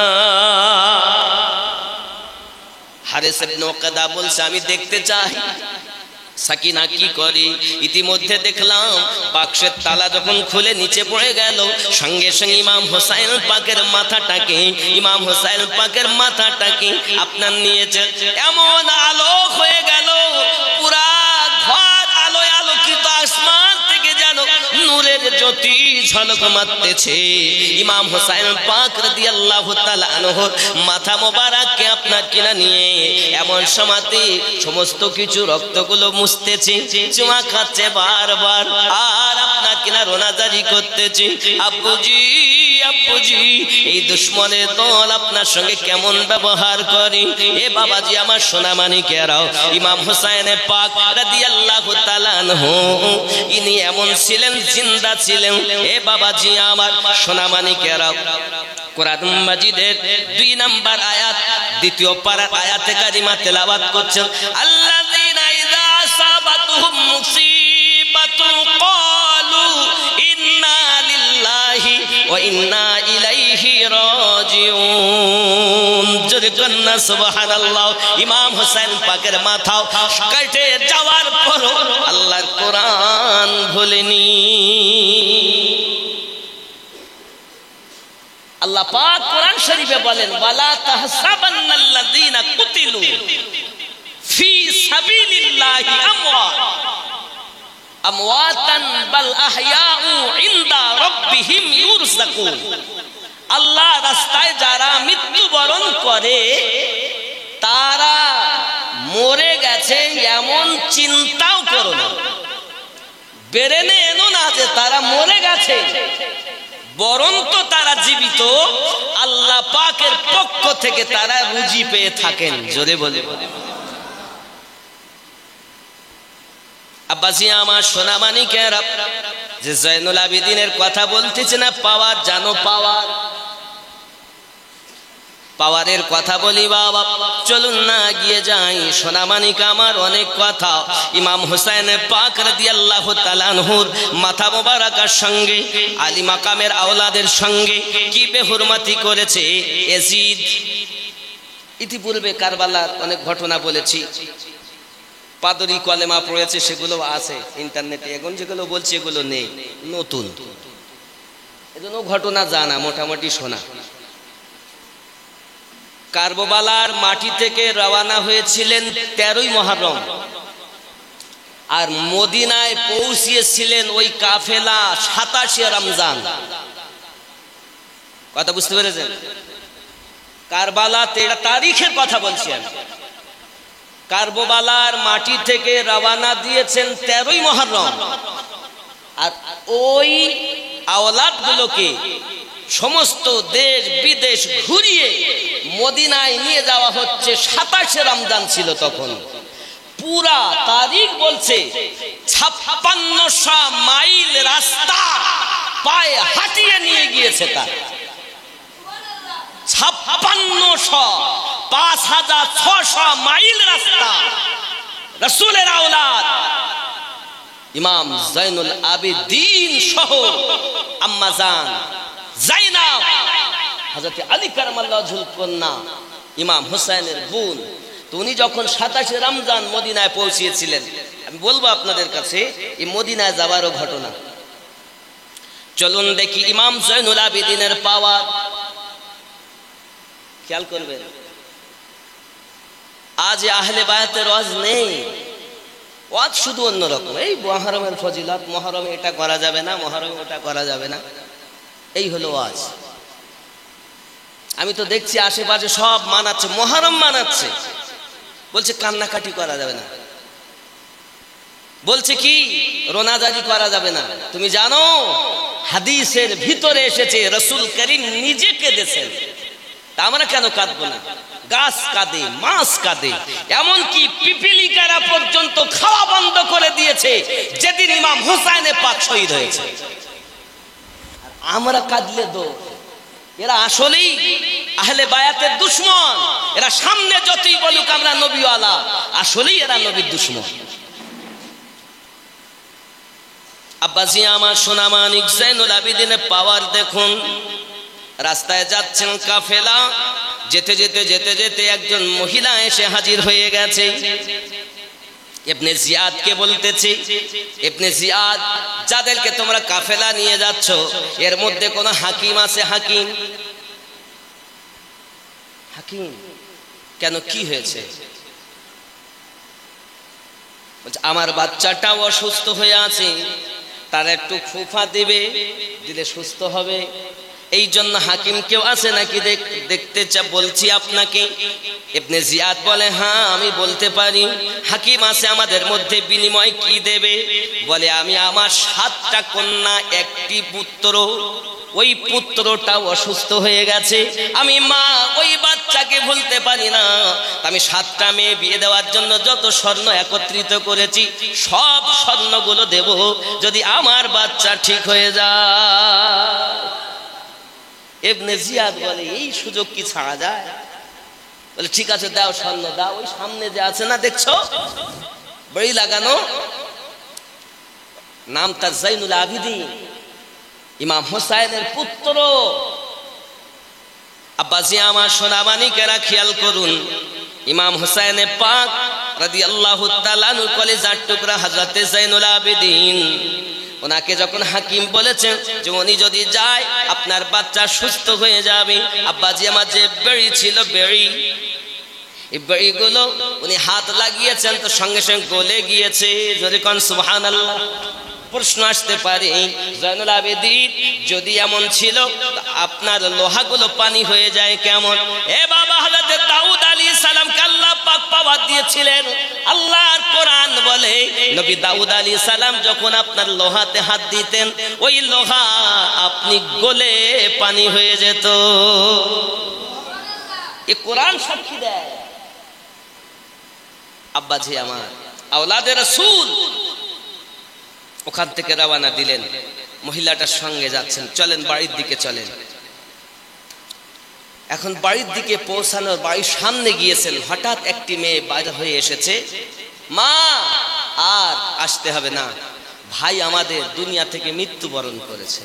হারিস ইবনে উকদা বলছে, আমি দেখতে চাই সাকিনা কি করে। ইতিমধ্যে দেখলাম বাক্সের তালা যখন খুলে নিচে পড়ে গেল, সঙ্গে সঙ্গে ইমাম হোসেন পাকের মাথাটাকে আপনার নিয়েছে। এমন আলো হয়ে গেল, পুরা ঘর আলোয় আলোকিত, আসমান থেকে যেন নূরের জ্যোতি ঝলক মারতেছে। ইমাম হোসেন পাক রাদিয়াল্লাহু তাআলা আনহু মাথা মোবারককে আপনার কিনা নিয়ে এমন সময়তে সমস্ত কিছু রক্তগুলো মুছতেছে, চুমা খাচ্ছে বারবার, আর আপনার কিনা রোনাজারি করতেছে, আব্বুজি আব্বুজি এই দুশ্মনের দল আপনার সঙ্গে কেমন ব্যবহার করে। এ বাবাজি আমার সোনামানিকেরাও, ইমাম হোসেন পাক রাদিয়াল্লাহু তাআলা আনহু ইনি এমন ছিলেন, জিন্দা ছিলেন। এ বাবাজি আমার সোনামানিকেরাও, কোরআন মাজিদের 2 নম্বর আয়াত, দ্বিতীয় পারার আয়াতে কারিমা তেলাওয়াত করছেন, আল্লাযীনা ইযা আসাবাতুহুম মুসিবাতুন ক্বালু ইন্না লিল্লাহি ওয়া ইন্না ইলাইহি রাজিউন। জোরে কন্না সুবহানাল্লাহ। ইমাম হোসেন পাকের মাথাও কেটে যাওয়ার পরও আল্লাহর কোরআন ভুলেনি। আল্লাহ পাক কোরআন শরীফে বলেন, ওয়ালা তাহসাবান্নাল্লাযীনা কুতিলু ফি সাবিলিল্লাহি আমওয়াতান বাল আহইয়াউ ইনদা রাব্বিহিম ইউরযাকুন। আল্লাহ রাস্তায় যারা মৃত্যুবরণ করে তারা মরে গেছে এমন চিন্তাও করো না, বেরেনে এনো না যে তারা মরে গেছে, বরং তো তারা জীবিত, আল্লাহ পাকের পক্ষ থেকে তারা রুজি পেয়ে থাকেন। জোরে বলে আব্বাসি আমার সোনামানিকেরা, যে জয়নুল আবেদিনের কথা বলতেছে না, পাওয়ার জানো, পাওয়ারের কথা বলি বাবা, চলুন না গিয়ে যাই। সোনামানিক আমার অনেক কথা ইমাম হোসেন পাক রাদিয়াল্লাহু তাআলা আনহুর মাথা মোবারকের সঙ্গে আলী মাকামের আওলাদের সঙ্গে কি বেহুরমতি করেছে ইয়াজিদ। ইতিপূর্বে কারবালার অনেক ঘটনা বলেছি, পাদরি কলেমা পড়েছে, সেগুলো আছে ইন্টারনেটে। এখন যেগুলো বলছি এগুলো নেই, নতুন, এজন্য ঘটনা জানা, মোটামুটি শোনা। কারবালার মাটি থেকে রওনা হয়েছিলেন 13ই মুহররম, আর মদিনায় পৌঁছিয়েছিলেন ওই কাফেলা 27শে রমজান। কথা বুঝতে পেরেছেন? কারবালা 13 তারিখের কথা বলছি আমি। কারবালার মাটি থেকে রওনা দিয়েছেন 13ই মুহররম, আর ওই আওলাদগুলোকে সমস্ত দেশ বিদেশ ঘুরিয়ে মদিনায় নিয়ে যাওয়া হচ্ছে। 27শে রমজান ছিল তখন। পুরা তারিখ বলছে 5600 মাইল রাস্তা পায়ে হাঁটিয়ে নিয়ে গিয়েছে। তার 5600 মাইল রাস্তা। রাসূলের আওলাদ ইমাম জয়নুল আবেদিন সহ আম্মা জান জাইনাব, হযরত আলী কারামাল্লাহু ওয়াজহুল কন্যা, ইমাম হোসেনের বোন, তো উনি যখন 27শে রমজান মদিনায় পৌঁছিয়েছিলেন, আমি বলবো আপনাদের কাছে এই মদিনায় যাওয়ারও ঘটনা। চলুন দেখি ইমাম জয়নুল আবেদিনের পাওয়ার। খেয়াল করবেন, আজ আহলে বায়াতের ওয়াজ নেই, ওয়াজ শুধু অন্যরকম। এই মুহররমের ফজিলত, মুহররমে এটা করা যাবে না, মুহররমে ওটা করা যাবে না, এই হলো ওয়াজ। আমি তো দেখছি আশেপাশে সব মানাচ্ছে, মুহররম মানাচ্ছে, বলছে কান্নাকাটি করা যাবে না, বলছে কি রোনাজারি করা যাবে না। তুমি জানো হাদিসের ভিতরে এসেছে রাসূল করিম নিজে কেঁদেছেন, তা আমরা কেন কাঁদবো না? গাছ কাঁদে, মাছ কাঁদে, এমনকি পিপিলিকারা পর্যন্ত খাওয়া বন্ধ করে দিয়েছে যেদিন ইমাম হোসেন পাক শহীদ হয়েছে। আমরা কাঁদলে দো। এরা আসলেই আহলে বায়াতের দুশমন। এরা সামনে যতই বলুক আমরা নবীওয়ালা, আসলেই এরা নবীর দুশমন। আব্বাসি আমার সোনামানিক জয়নুল আবেদিনের পাওয়ার দেখুন। রাস্তায় যাচ্ছেন কাফেলা, যেতে যেতে যেতে যেতে একজন মহিলা এসে হাজির হয়ে গেছে। ইবনে জিয়াদকে বলতেছে, ইবনে জিয়াদ, যাদেরকে তোমরা কাফেলা নিয়ে যাচ্ছ এর মধ্যে কোন হাকিম আছে? হাকিম, হাকিম কেন, কি হয়েছে? বলছে আমার বাচ্চাটাও অসুস্থ হয়ে আছে, তার একটু ফুফা দিবে, দিলে সুস্থ হবে। এই জন্য হাকিম কেউ আছে নাকি দেখতে বলছি আপনাকে। ইবনে জিয়াদ বলে হ্যাঁ আমি বলতে পারি। হাকিম আছে আমাদের মধ্যে, বিনিময় কি দেবে? বলে আমি আমার 7টা কন্যা, একটি পুত্র, ওই পুত্রটা অসুস্থ হয়ে গেছে, আমি মা ওই বাচ্চাকে ভুলতে পারি না। আমি 7টা মেয়ে বিয়ে দেওয়ার জন্য যত স্বর্ণ একত্রিত করেছি সব স্বর্ণগুলো দেব যদি আমার বাচ্চা ঠিক হয়ে যায়। ইবনে জিয়াদ বলে এই সুযোগ কি ছাড়া যায়? বলে ঠিক আছে দাও, স্বর্ণ দাও। ওই সামনে যে আছে না দেখছো বড়ি লাগানো, নাম তার জাইনুল আবিদিন, ইমাম হোসাইনের পুত্র। আব্বাজি আমার সোনামানিকেরা খেয়াল করুন, ইমাম হোসাইনে পাক রাদিয়াল্লাহু তাআলা আনহু কলিজার টুকরা হযরতে জাইনুল আবিদিন, ওনাকে যখন হাকিম বলেছেন যে উনি যদি যায় আপনার বাচ্চা সুস্থ হয়ে যাবে। আব্বাজি আমার যে বেড়ি ছিল, বেড়ি, এই বেড়িগুলো উনি হাত লাগিয়েছেন তো সঙ্গে সঙ্গে গলে গিয়েছে। যদি কোন সুবহানাল্লাহ। প্রশ্ন আসতে পারে জাইনুল আবেদিন যদি এমন ছিল আপনার লোহাগুলো পানি হয়ে যায় কেমন? এ বাবা, হযরত দাউদ আলাইহিস সালামকে আল্লাহ পাক পাওয়ার দিয়েছিলেন। আল্লাহর কোরআন বলে নবী দাউদ আলাইহিস সালাম যখন আপনার লোহাতে হাত দিতেন ওই লোহা আপনি গলে পানি হয়ে যেত। এ কোরআন সাক্ষী দেয়। আব্বাজি আমার আওলাদে রাসূল ওখান থেকে রওনা দিলেন, মহিলাটার সঙ্গে যাচ্ছেন, চলেন বাড়ির দিকে চলেন। এখন বাড়ির দিকে পৌঁছানোর বাড়ির সামনে গিয়েছেন, হঠাৎ একটি মেয়ে বাইরে হয়ে এসেছে, মা আর আসতে হবে না, ভাই আমাদের দুনিয়া থেকে মৃত্যুবরণ করেছে।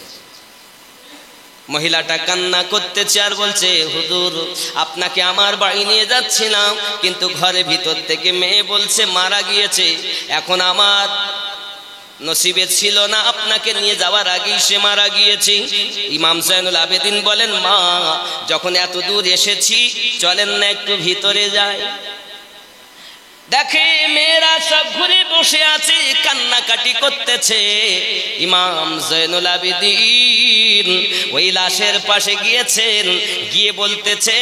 মহিলাটা কান্না করতেছে আর বলছে হুজুর আপনাকে আমার বাড়ি নিয়ে যাচ্ছিলাম, কিন্তু ঘরের ভিতর থেকে মেয়ে বলছে মারা গিয়েছে, এখন আমার নসিবে ছিল না আপনাকে নিয়ে যাওয়ার আগেই সে মারা গিয়েছে। ইমাম জাইনুল আবেদিন বলেন মা যখন এত দূর এসেছি চলেন না একটু ভিতরে যাই। দেখে মেয়েরা সব ঘুরে বসে আছে, কান্নাকাটি করতেছে। ইমাম জাইনুল আবেদিন ওই লাশের পাশে গিয়েছেন, গিয়ে বলতেছে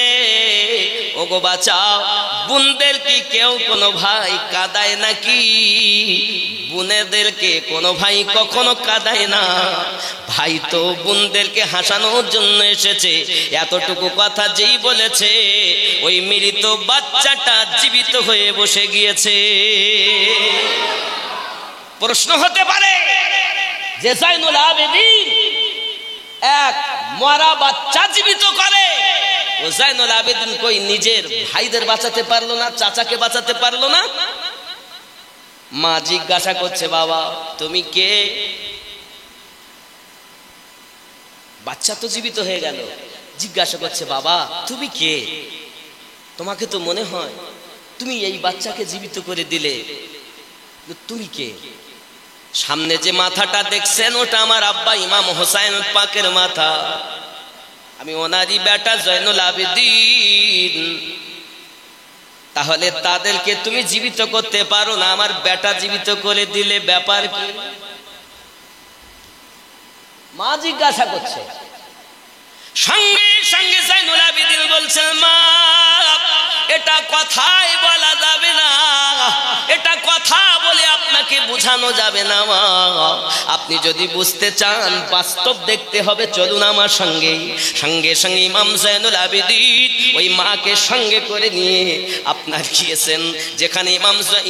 ওগো বাঁচাও, বোনদের কি কেউ কোনো ভাই কাঁদায় নাকি? বোনেদেরকে কোনো ভাই কখনো কাঁদায় না, ভাই তো বোনদেরকে হাসানোর জন্য এসেছে। এতটুকু কথা যেই বলেছে ওই মৃত বাচ্চাটা জীবিত হয়ে বসে গিয়েছে। প্রশ্ন হতে পারে যে জাইনুল আবেদিন এক মরা বাচ্চা জীবিত করে, ও জাইনুল আবেদিন কই নিজের ভাইদের বাঁচাতে পারলো না, চাচাকে বাঁচাতে পারলো না? মা জিজ্ঞাসা করছে বাবা তুমি কে? বাচ্চা তো জীবিত হয়ে গেল, জিজ্ঞাসা করছে বাবা তুমি কে? তোমাকে তো মনে হয় তুমি এই বাচ্চাকে জীবিত করে দিলে, তুমি কে? সামনে যে মাথাটা দেখছেন ওটা আমার আব্বা ইমাম হোসাইন পাকের মাথা, আমি ওনারই বেটা জাইনুল আবেদিন। তাহলে তাদেরকে তুমি জীবিত করতে পারো না, আমার বেটা জীবিত করে দিলে ব্যাপার কি? মা জিজ্ঞাসা করছে। সঙ্গে সঙ্গে জাইনুল আবেদিন বলছেন মা এটা কথাই বলা যাবে না, এটা কথা বলে আপনাকে বোঝানো যাবে না মা। আপনি যদি বুঝতে চান বাস্তব দেখতে হবে, চলুন আমার সঙ্গে। সঙ্গে সঙ্গে ইমাম জাইনুল আবেদিন ওই মাকে সঙ্গে করে নিয়ে আপনার গিয়েছেন যেখানে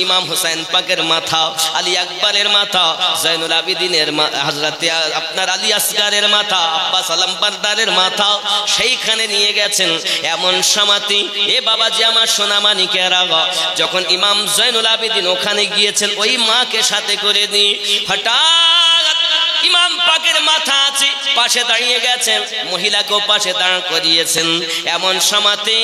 ইমাম হোসেন পাকের মাথা, আলী আকবরের মাথা, জাইনুল আবেদিনের হযরতে আপনার আলী আসগারের মাথা, আব্বাস আলম বারদারের মাথা, সেইখানে নিয়ে গেছেন। এমন সমাধি এ বাবাজি আমার সোনামানিকেরা, যখন ইমাম জাইনুল আবেদিন ওখানে গিয়েছেন ওই মাকে সাথে করে নিয়ে হঠাৎ ইমাম পাকের মাথা আছে পাশে দাঁড়িয়ে গেছেন, মহিলাকেও পাশে দাঁড় করিয়েছেন। এমন সমাতে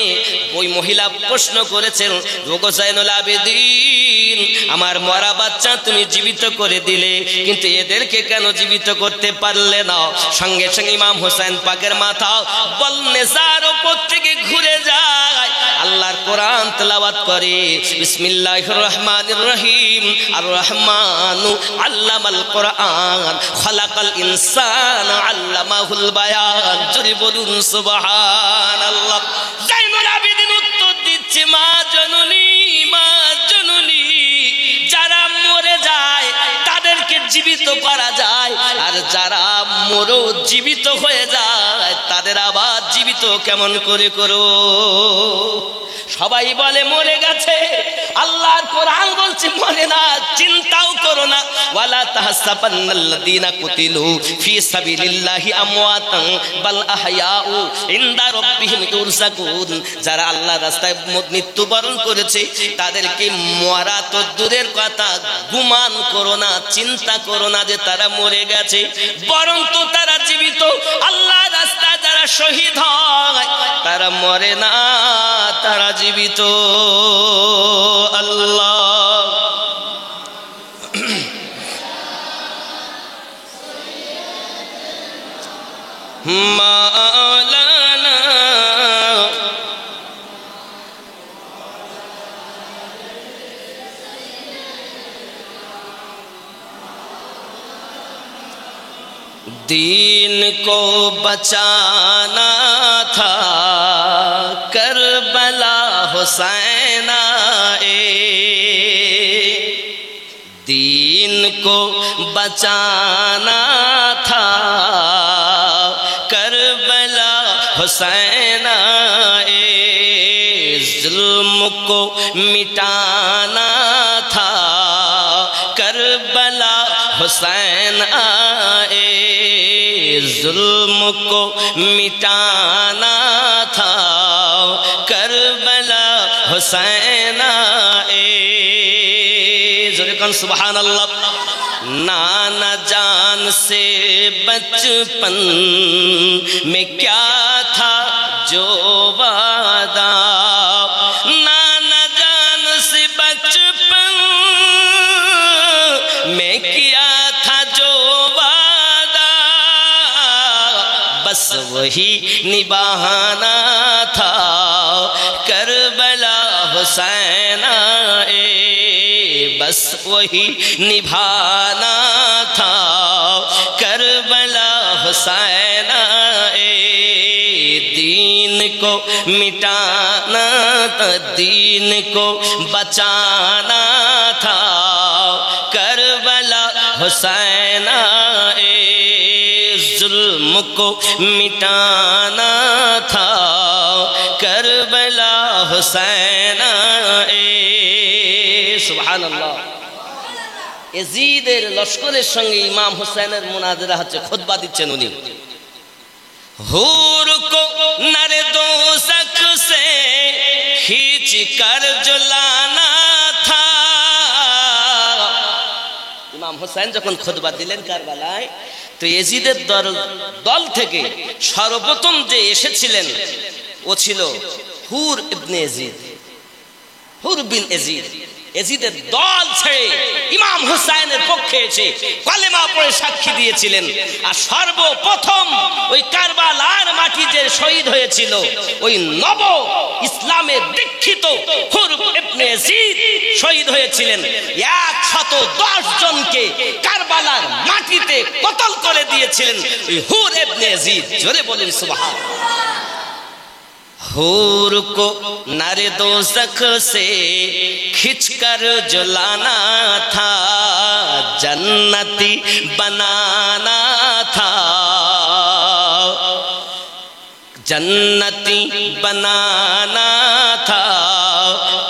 ওই মহিলা প্রশ্ন করেছেন ওগো জাইনুল আবেদিন আমার মরা বাচ্চা তুমি জীবিত করে দিলে, কিন্তু এদেরকে কেন জীবিত করতে পারলে না? সঙ্গে সঙ্গে ইমাম হোসেন পাকের মাথা বল নেজার উপর থেকে ঘুরে যায় আল্লাহর কোরআন তেলাওয়াত করে। বিসমিল্লাহির রহমানির রহিম। আর রহমানু আল্লামাল কোরআন খালাকাল ইনসানা আল্লামাহুল বায়ান। জোরে বলুন সুবহানাল্লাহ। জাইনুল আবেদিন উত্তর দিচ্ছে, মা জননী, মা জননী, যারা মরে যায় তাদেরকে জীবিত করা যায়, আর যারা মরো জীবিত হয়ে যায় তাদের আবার জীবিত কেমন করে করো? সবাই বলে মরে গেছে, আল্লাহর কোরআন বলছে মরে না, চিন্তাও করো না। ওয়ালা তাহসাবান্নাল্লাযীনা কুতিলু ফি সাবিলিল্লাহি আমওয়াতান বাল আহইয়াউ ইনদা রাব্বিহিম ইউরযাকুন। যারা আল্লাহর রাস্তায় মৃত্যুবরণ করেছে তাদেরকে মরা তো দূরের কথা, গুমান করো না, চিন্তা করো না যে তারা মরে গেছে, বরং তো তারা জীবিত। আল্লাহর রাস্তায় যারা শহীদ হয় তারা মরে না, তারা জীবিত। আল্লাহ মাওলানা دین کو بچانا تھا کربلا حسین آئے، دین کو بچانا تھا کربلا حسین آئے، ظلم کو مٹانا تھا کربلا حسین آئے، ظلم کو مٹانا تھا کربلا حسین آئے۔ ذکر سبحان اللہ۔ نانا جان سے بچپن میں کیا تھا جو وعدہ، نانا جان سے بچپن میں کیا تھا جو وعدہ، بس وہی نبھانا تھا کربلا حسین آئے، بس وہی نبھانا تھا کربلا حسین آئے، دین کو مٹانا تھا، دین کو بچانا تھا کربلا حسین آئے، ظلم کو مٹانا تھا کربلا حسین آئے۔ سبحان اللہ۔ یزیদের লস্করের সঙ্গে ইমাম হুসাইনের মুনাজারা হচ্ছে, খুতবা দিচ্ছেন উনি। হুর কো নর দোজখ সে খিচ কর জলানা থা। ইমাম হুসাইন যখন খুতবা দিলেন কারবালায়, তো ইয়েজিদের দল থেকে সর্বপ্রথম যে এসেছিলেন ও ছিল হুর ইবনে ইয়েজিদ, হুর বিন ইয়েজিদ। ইয়েজিদের দল ছেড়ে ইমাম হুসাইনের পক্ষে এসে কালেমা পড়ে সাক্ষী দিয়েছিলেন। আর সর্বপ্রথম ওই কারবালার মাটি যে শহীদ হয়েছিল, ওই নব ইসলামে দীক্ষিত হুর ইবনে ইয়েজিদ শহীদ হয়েছিলেন। 110 জনকে কারবালার মাটিতে কতল করে দিয়েছিলেন ওই হুর ইবনে ইয়েজিদ। জোরে বলেন সুবহানাল্লাহ। حور کو نار دوزخ سے کھچ کر جلانا تھا، جنتی بنانا تھا، جنتی بنانا تھا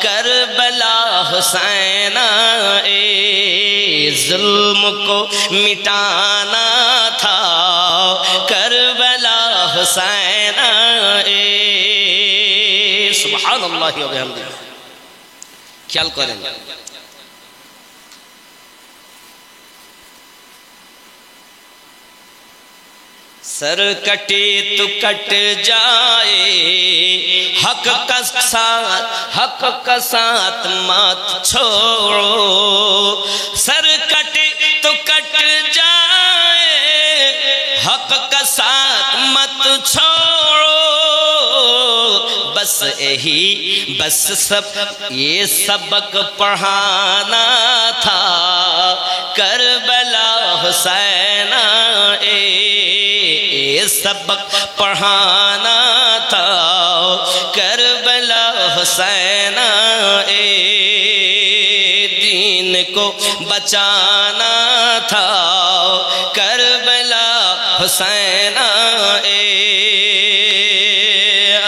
کربلا حسین آئے، ظلم کو مٹانا تھا کربلا حسین آئے۔ سبحان اللہ و بحمدہ۔ خیال کریں، سر کٹے تو کٹ جائے، حق کا ساتھ مت چھوڑو، سر کٹے تو کٹ جائے، حق کا ساتھ مت چھوڑو، بس यही बस सब ये सबक पढ़ाना था करबला हुसैना ये सबक पढ़ाना था करबला हुसैना दीन को बचाना था करबला हुसैना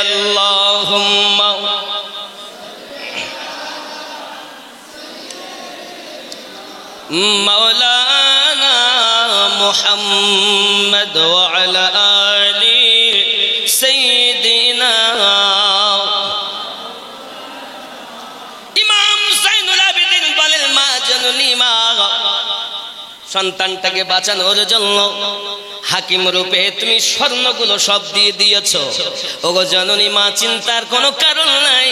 अल्लाहुम्मा मौलाना मुहम्मद व अला आलि सय्यिदिना इमाम ज़ैनुल आबिदीन বলেন মা জননী মা সন্তানটাকে বাঁচানোর জন্য হাকিম রূপে তুমি স্বর্ণগুলো সব দিয়ে দিয়েছো। ওগো জননী মা, চিন্তার কোনো কারণ নাই,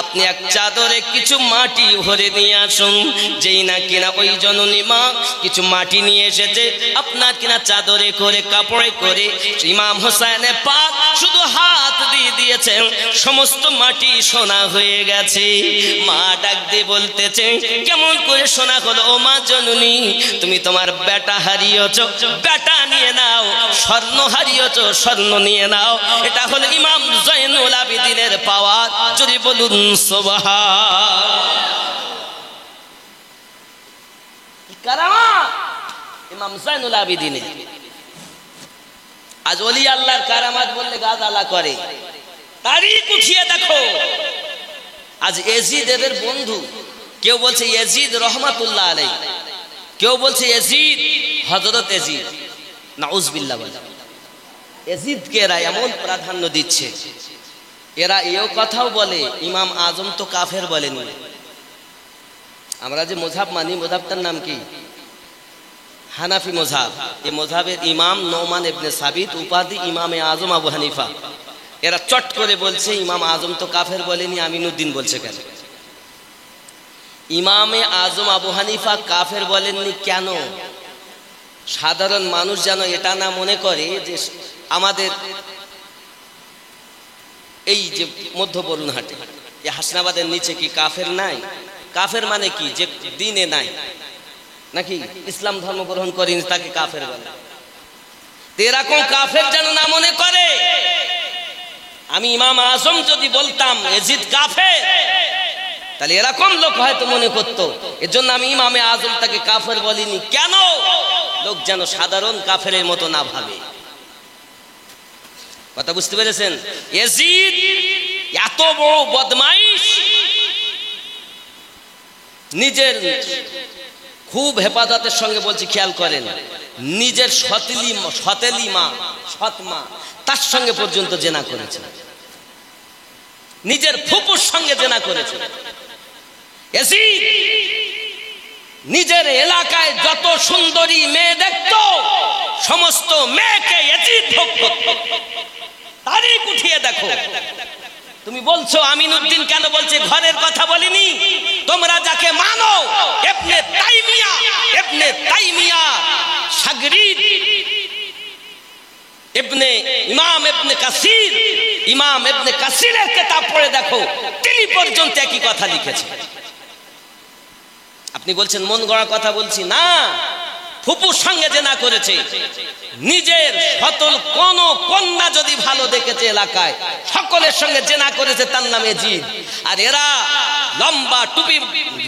আপনি এক চাদরে কিছু মাটি ভরে নিয়ে আসুন। যেই না কিনা ওই জননী মা কিছু মাটি নিয়ে এসেছে, আপনার কিনা চাদরে করে কাপড়ে করে ইমাম হোসেনের পাক শুধু হাত দিয়ে দিয়েছেন, সমস্ত মাটি সোনা হয়ে গেছে। মা ডাক দিয়ে বলতেছে, কেমন করে সোনা হলো? ও মা জননী, তুমি তোমার বেটা হারিয়েছো, বেটা নিয়ে নাও, স্বর্ণ হারিয়েছো, স্বর্ণ নিয়ে নাও। এটা হলো ইমাম জয়নুল আবিদিনের পাওয়ার। যদি বলুন সুবহান। কারামাত ইমাম জয়নুল আবিদিনের। আজ ওলি আল্লাহর কারামাত বললে গাদালা করে। তারিখ উঠিয়ে দেখো, আজ ইয়াজিদ এদের বন্ধু। কেউ বলছে ইয়াজিদ রহমাতুল্লাহ আলাইহি, কেউ বলছে ইয়াজিদ হযরত ইয়াজিদ। নাউজুবিল্লাহ। ইয়াজিদকে এরা এমন প্রাধান্য দিচ্ছে, এরা এও কথাও বলে ইমাম আজম তো কাফের বলেনি। আমরা যে মযহাব মানি, মযহাবটার নাম কি? হানাফি মযহাব। এই মযহাবের ইমাম নোমান ইবনে সাবিত, উপাধি ইমামে আজম আবু হানিফা। এরা চট করে বলছে ইমাম আজম তো কাফের বলেনি, আমিনুদ্দিন বলছে কেন? ইমামে আজম আবু হানিফা কাফের বলেননি কেন? সাধারণ মানুষ যেন এটা না মনে করে যে আমাদের এই যে মধ্য বরুণহাটে এই হাসনাবাদের নিচে কি কাফের নাই? কাফের মানে কি? যে দিনে নাই, নাকি ইসলাম ধর্ম গ্রহণ করেনি তাকে কাফের বলে। এরকম কাফের যেন না মনে করে। আমি ইমাম আজম যদি বলতাম ইয়াজিদ কাফের, তাহলে এরকম লোক হয়তো মনে করতো। এর জন্য আমি ইমামে আজম তাকে কাফের বলিনি কেন? লোক যেন সাধারণ কাফেরের মতো না ভাবে। কথা বুঝতে পেরেছেন? ইয়াজিদ এত বড় বদমাইশ, নিজের খুব হেফাজতের সঙ্গে বলছি, খেয়াল করেন, নিজের সতেলি মা, সৎ মা, তার সঙ্গে পর্যন্ত জেনা করেছে, নিজের ফুপুর সঙ্গে জেনা করেছে। ইয়াজিদ নিজের এলাকায় যত সুন্দরী মেয়ে দেখত, সমস্ত মেয়েকে ইয়াজিদ ভোগ করত। তারিখ উঠিয়ে দেখো। তুমি বলছো আমিনুদ্দিন কেন বলছে? ঘরের কথা বলিনি। তোমরা যাকে মানো ইবনে তাইমিয়া শাগরিদ ইমাম ইবনে কাসিরের কিতাব পড়ে দেখো, তিনি পর্যন্ত একই কথা লিখেছে। আপনি বলছেন মন গড়া কথা বলছি না, ফুপুর সঙ্গে জেনা করেছে। নিজের সতল কোন কন্যা যদি ভালো দেখেছে এলাকায়, সকলের সঙ্গে জেনা করেছে, তার নাম ইয়াজিদ। আর এরা লম্বা টুপি,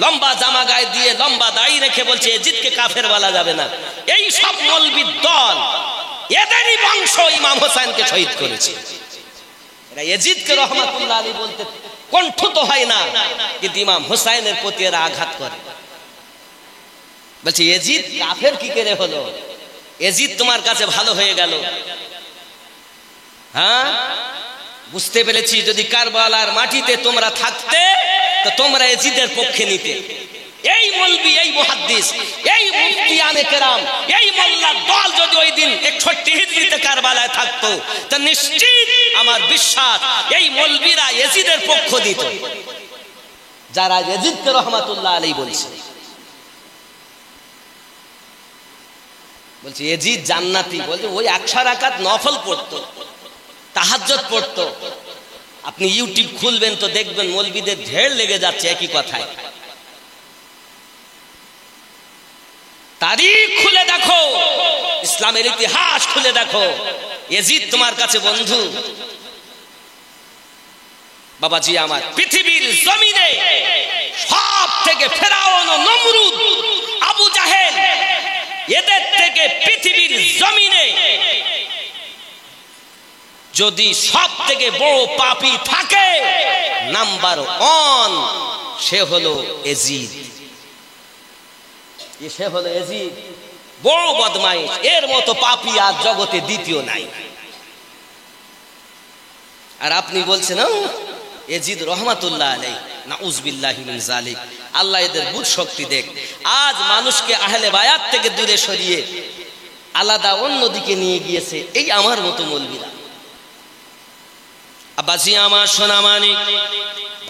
লম্বা জামা গায়ে দিয়ে, লম্বা দাড়ি রেখে বলছে ইয়াজিদকে কাফের বলা যাবে না। এই সব মৌলবীর দল, এদেরই বংশ ইমাম হোসেনকে শহীদ করেছে। এরা ইয়াজিদকে রহমাতুল্লাহ আলাইহি বলতে কণ্ঠিত হয় না, কিন্তু ইমাম হোসেনের প্রতি এরা আঘাত করে। বলছে ইয়াজিদ কাফের কি করে হলো? ইয়াজিদ তোমার কাছে ভালো হয়ে গেল। হ্যাঁ, বুঝতে পেরেছি। যদি কারবালার মাটিতে তোমরা থাকতে, তো তোমরা ইয়াজিদের পক্ষে নিতে। এই মৌলবি, এই মুহাদ্দিস, এই মুফতিয়ানে কেরাম, এই মোল্লার দল যদি ওই দিন ৬১ হিজরিতে কারবালায় থাকতো, তা নিশ্চিত আমার বিশ্বাস এই মৌলবিরা ইয়াজিদের পক্ষ দিত, যারা ইয়াজিদকে রহমাতুল্লাহ আলাইহি বলছে। বলছে ইয়াজিদ জান্নাতি। বলছে ওই ১০০ রাকাত নফল পড়তো, তাহাজ্জুদ পড়তো, আপনি ইউটিউব খুলবেন তো দেখবেন মৌলবীদের ঢেড় লেগে যাচ্ছে একই কথায়। তারিখ খুলে দেখো, ইসলামের ইতিহাস খুলে দেখো, ইয়াজিদ তোমার কাছে বন্ধু। বাবাজি আমার, পৃথিবীর জমিনে সব থেকে ফেরাউন ও নমরুদ, আবু জাহেল, এদের থেকে পৃথিবীর জমিনে যদি সব থেকে বড় পাপী থাকে, নাম্বার 1 সে হলো ইয়াজিদ। সে হলো ইয়াজিদ, বড় বদমাইশ। এর মতো পাপী আর জগতে দ্বিতীয় নাই। আর আপনি বলছেন ইয়াজিদ রহমাতুল্লাহ আলাইহি, নাউযুবিল্লাহি মিন যালিক। আল্লাহ এদের বুঝ শক্তি দেখ। আজ মানুষকে আহলে বায়াত থেকে দূরে সরিয়ে আলাদা অন্যদিকে নিয়ে গিয়েছে এই আমার মতো মৌলবীরা। আব্বাজি আমার সোনা মানিক,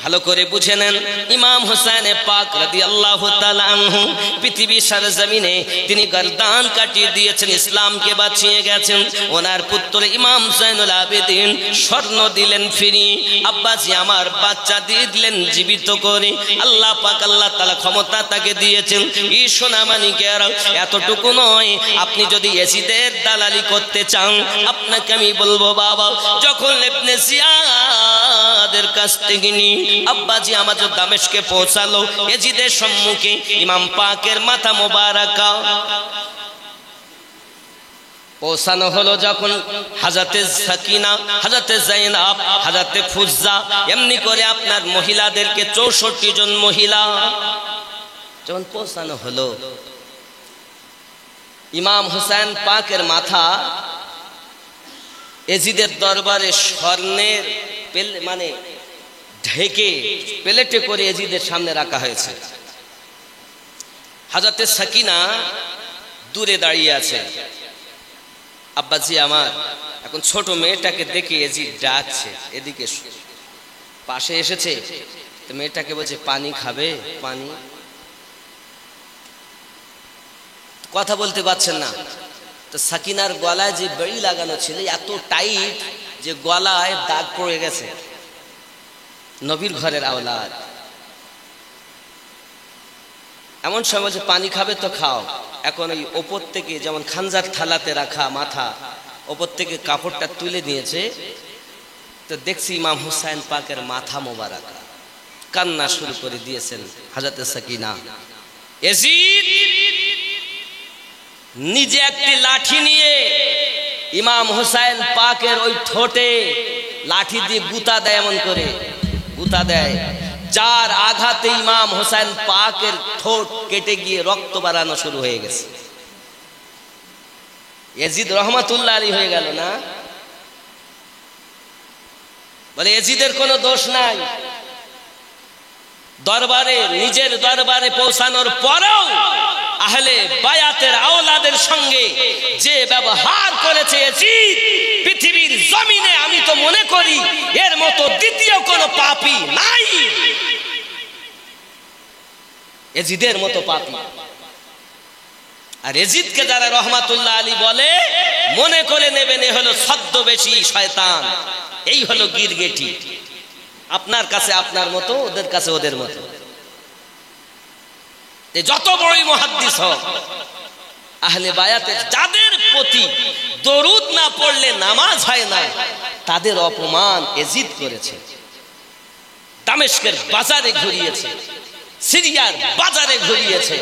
ভালো করে বুঝে নেন, ইমাম হোসেন পাক রাদিয়াল্লাহু তাআলা আনহু পৃথিবীর সরজমিনে তিনি গর্দান কাটিয়ে দিয়েছেন, ইসলামকে বাঁচিয়ে গেছেন। ওনার পুত্র ইমাম জয়নুল আবেদিন স্বর্ণ দিলেন ফিরি, আব্বাজি আমার বাচ্চা দিয়ে দিলেন জীবিত করে। আল্লাহ পাক আল্লাহ তাআলা ক্ষমতা তাকে দিয়েছেন। এই সোনা মানিকের এতটুকু নয়, আপনি যদি ইয়াজিদের দালালি করতে চান, আপনাকে আমি বলবো বাবা, যখন ইবনে জিয়াদের কাছ থেকে নিয়ে আব্বাজি আমাদের দামেশকে পৌঁছালো, ইয়াজিদের সম্মুখে ইমাম পাকের মাথা মোবারকা পৌঁছানো হলো। যখন হাজরতে সাকিনা, হাজরতে জাইনাব, হাজরতে ফুজ্জা, এমনি করে আপনার মহিলাদেরকে 64 জন মহিলা যখন পৌঁছানো হলো, ইমাম হোসেন পাকের মাথা ইয়াজিদের দরবারে স্বর্ণের মানে ঢেকে প্লেটে করে ইয়াজিদের সামনে রাখা হয়েছে। হাজরতে সাকিনা দূরে দাঁড়িয়ে আছে। আব্বাজি আমার, এখন ছোট মেয়েটাকে দেখে ইয়াজিদ ডাকছে, এদিকে পাশে এসেছে। তো মেয়েটাকে বলছে পানি খাবে, পানি। কথা বলতে পারছেন না। তো সাকিনার গলায় যে বেড়ি লাগানো ছিল এত টাইট যে গলায় দাগ পড়ে গেছে। নবীর ঘরের আওলাদ, এমন সময় বলছে পানি খাবে তো খাও। এখন ওই ওপর থেকে যেমন খানজার থালাতে রাখা মাথা, ওপর থেকে কাপড়টা তুলে নিয়েছে। তো দেখছি ইমাম হুসাইন পাকের মাথা মোবারকা, কান্না শুরু করে দিয়েছেন হাজরতে সাকিনা। ইয়াজিদ নিজে একটি লাঠি নিয়ে ইমাম হুসাইন পাকের ওই ঠোঁটে লাঠি দিয়ে গুতা দেয়, এমন করে গুতা দেয়, যার আঘাতে ইমাম হোসেন পাকের ঠোঁট কেটে গিয়ে রক্ত বাড়ানো শুরু হয়ে গেছে। ইয়াজিদ রহমাতুল্লাহ আলাইহি হয়ে গেল না? বলে ইয়াজিদের কোনো দোষ নাই। দরবারে, নিজের দরবারে পৌঁছানোর পরেও আহলে বায়াতের আওলাদের সঙ্গে যে ব্যবহার করেছে ইয়াজিদ, পৃথিবীর জমিনে আমি তো মনে করি এর মতো দ্বিতীয় কোনো পাপী নাই, ইয়াজিদের মতো পাপী। আর ইয়াজিদকে যারা রহমাতুল্লাহ আলী বলে, মনে করে নেবেন এ হলো ছদ্মবেশী শয়তান, এই হলো গিরগেটি। আপনার কাছে আপনার মতো, ওদের কাছে ওদের মতো। যত বড়ই মুহাদ্দিস হোক, আহলে বায়াতের যাদের প্রতি দরুদ না পড়লে নামাজ হয় না, তাদের অপমান ইয়াজিদ করেছে। দামেস্কের বাজারে ঘুরিয়েছে, সিরিয়ার বাজারে ঘুরিয়েছে,